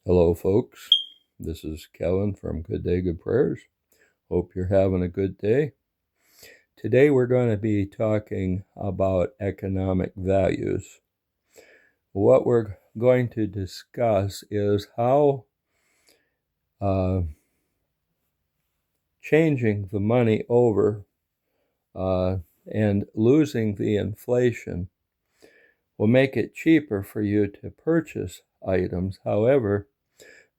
Hello, folks. This is Kevin from Good Day, Good Prayers. Hope you're having a good day. Today we're going to be talking about economic values. What we're going to discuss is how changing the money over and losing the inflation will make it cheaper for you to purchase items. However,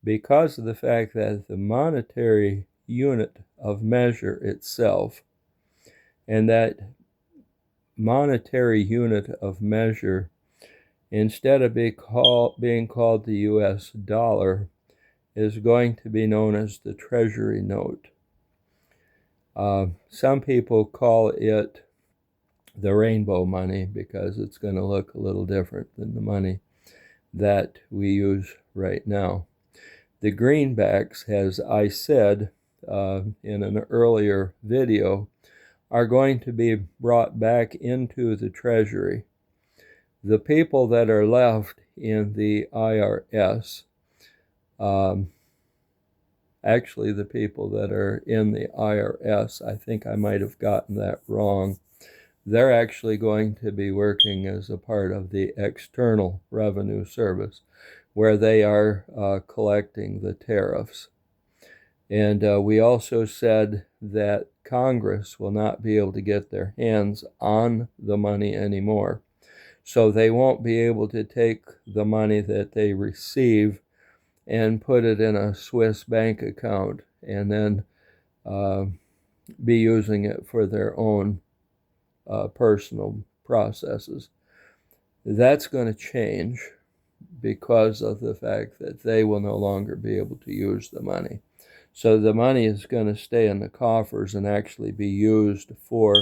because of the fact that the monetary unit of measure itself and that monetary unit of measure, instead of being called the US dollar, is going to be known as the treasury note. Some people call it the rainbow money because it's going to look a little different than the money that we use right now. The greenbacks, as I said in an earlier video, are going to be brought back into the treasury. The people that are left in the IRS, actually the people that are in the IRS, I think I might have gotten that wrong, they're actually going to be working as a part of the External Revenue Service, where they are collecting the tariffs. And we also said that Congress will not be able to get their hands on the money anymore. So they won't be able to take the money that they receive and put it in a Swiss bank account and then be using it for their own personal processes. That's going to change because of the fact that they will no longer be able to use the money. So the money is going to stay in the coffers and actually be used for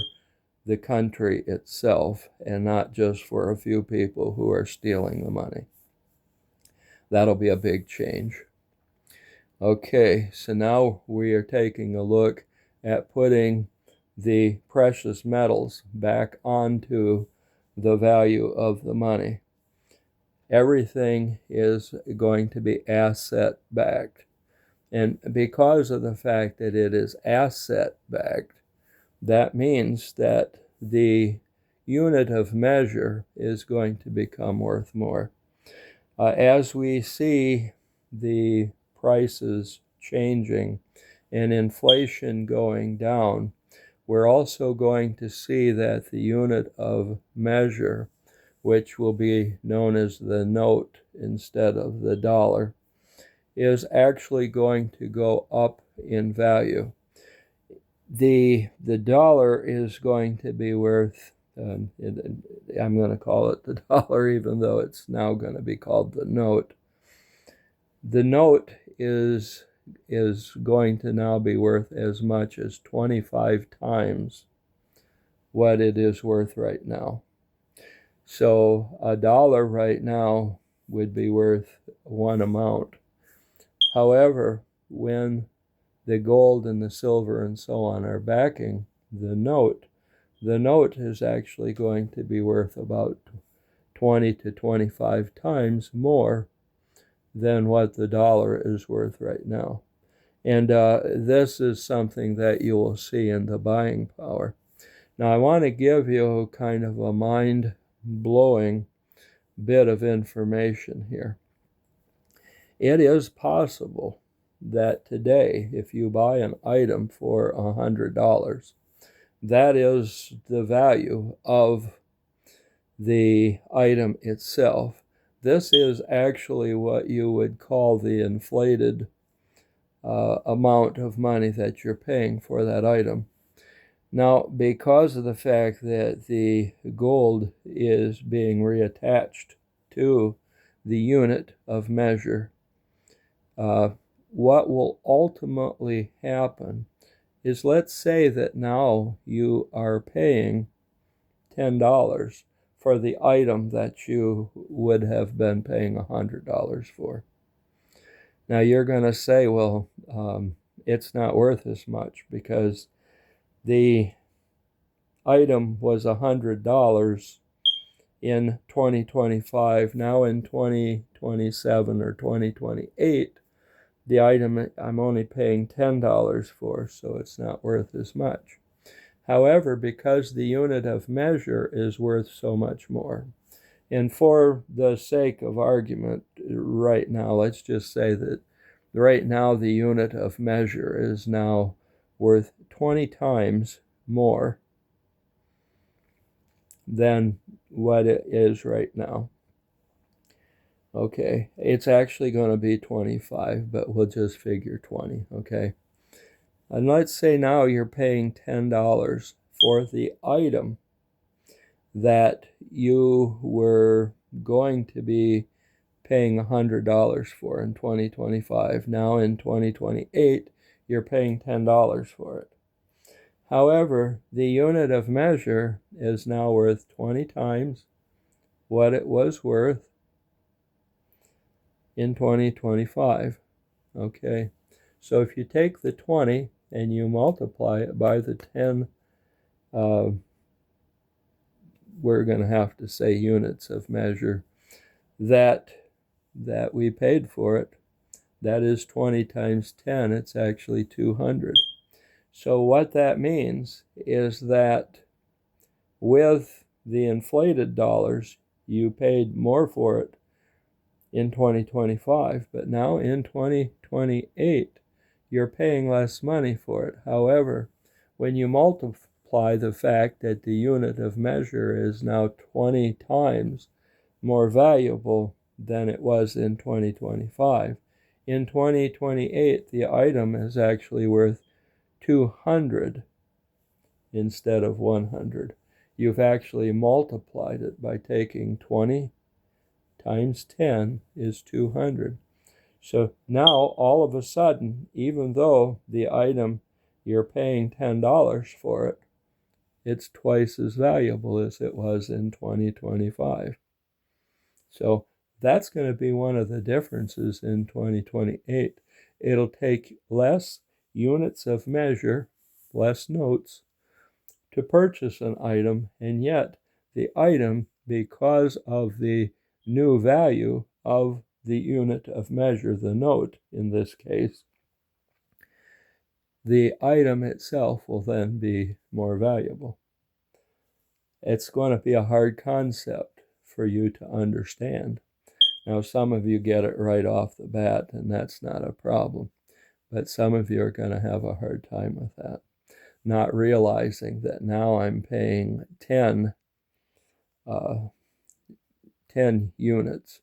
the country itself and not just for a few people who are stealing the money. That'll be a big change. Okay, so now we are taking a look at putting the precious metals back onto the value of the money. Everything is going to be asset backed. And because of the fact that it is asset backed, that means that the unit of measure is going to become worth more. As we see the prices changing and inflation going down, we're also going to see that the unit of measure, which will be known as the note instead of the dollar, is actually going to go up in value. The dollar is going to be worth, I'm going to call it the dollar even though it's now going to be called the note. The note is going to now be worth as much as 25 times what it is worth right now. So a dollar right now would be worth one amount. However, when the gold and the silver and so on are backing the note is actually going to be worth about 20 to 25 times more than what the dollar is worth right now. And this is something that you will see in the buying power. Now, I want to give you kind of a mind-blowing bit of information here. It is possible that today, if you buy an item for $100, that is the value of the item itself. This is actually what you would call the inflated amount of money that you're paying for that item. Now, because of the fact that the gold is being reattached to the unit of measure, what will ultimately happen is, let's say that now you are paying $10 for the item that you would have been paying $100 for. Now you're going to say, well, it's not worth as much because the item was $100 in 2025. Now in 2027 or 2028, the item I'm only paying $10 for, so it's not worth as much. However, because the unit of measure is worth so much more, and for the sake of argument right now, let's just say that right now the unit of measure is now worth 20 times more than what it is right now. Okay, it's actually going to be 25, but we'll just figure 20, okay? And let's say now you're paying $10 for the item that you were going to be paying $100 for in 2025. Now in 2028, you're paying $10 for it. However, the unit of measure is now worth 20 times what it was worth in 2025. Okay, so if you take the 20 and you multiply it by the 10, we're going to have to say units of measure that we paid for it, that is 20 times 10, it's actually 200. So what that means is that with the inflated dollars, you paid more for it in 2025, but now in 2028, you're paying less money for it. However, when you multiply the fact that the unit of measure is now 20 times more valuable than it was in 2025, in 2028, the item is actually worth 200 instead of 100. You've actually multiplied it by taking 20 times 10 is 200. So now, all of a sudden, even though the item you're paying $10 for it, it's twice as valuable as it was in 2025. So that's going to be one of the differences in 2028. It'll take less units of measure, less notes, to purchase an item, and yet the item, because of the new value of the unit of measure, the note in this case, the item itself will then be more valuable. It's going to be a hard concept for you to understand. Now, some of you get it right off the bat, and that's not a problem, but some of you are going to have a hard time with that, not realizing that now I'm paying 10 units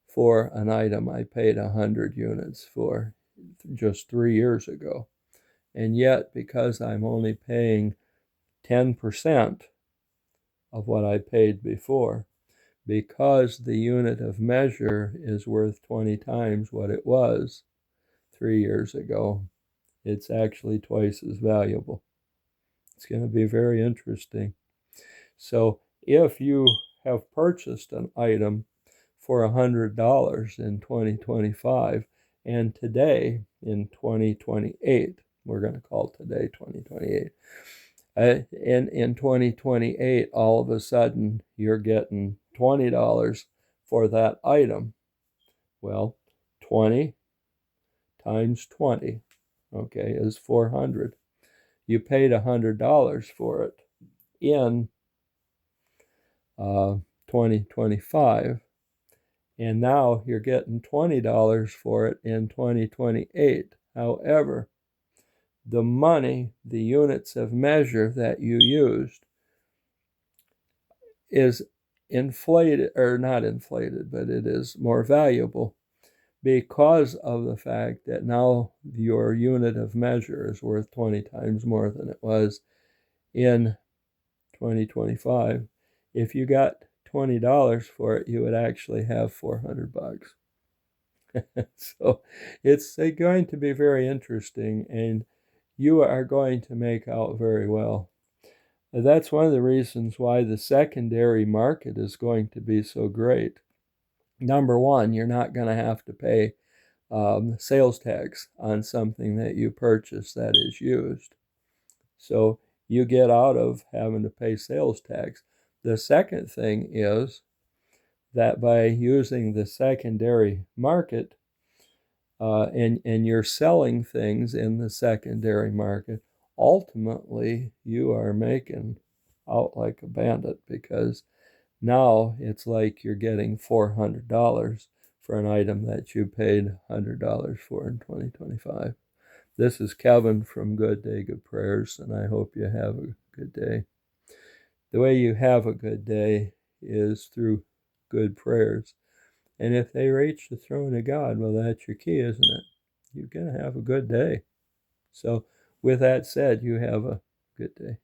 for an item I paid 100 units for just 3 years ago. And yet, because I'm only paying 10% of what I paid before, because the unit of measure is worth 20 times what it was 3 years ago, it's actually twice as valuable. It's going to be very interesting. So if you have purchased an item for $100 in 2025, and today in 2028, we're going to call today 2028, in 2028, all of a sudden you're getting $20 for that item. Well, 20 times 20, okay, is 400. You paid $100 for it in 2025, and now you're getting $20 for it in 2028. However, the money, the units of measure that you used is inflated, or not inflated, but it is more valuable because of the fact that now your unit of measure is worth 20 times more than it was in 2025. If you got $20 for it, you would actually have $400. So it's going to be very interesting, and you are going to make out very well. That's one of the reasons why the secondary market is going to be so great. Number one, you're not going to have to pay sales tax on something that you purchase that is used. So you get out of having to pay sales tax. The second thing is that by using the secondary market, and you're selling things in the secondary market, ultimately you are making out like a bandit, because now it's like you're getting $400 for an item that you paid $100 for in 2025. This is Kevin from Good Day, Good Prayers, and I hope you have a good day. The way you have a good day is through good prayers. And if they reach the throne of God, well, that's your key, isn't it? You're going to have a good day. So, with that said, you have a good day.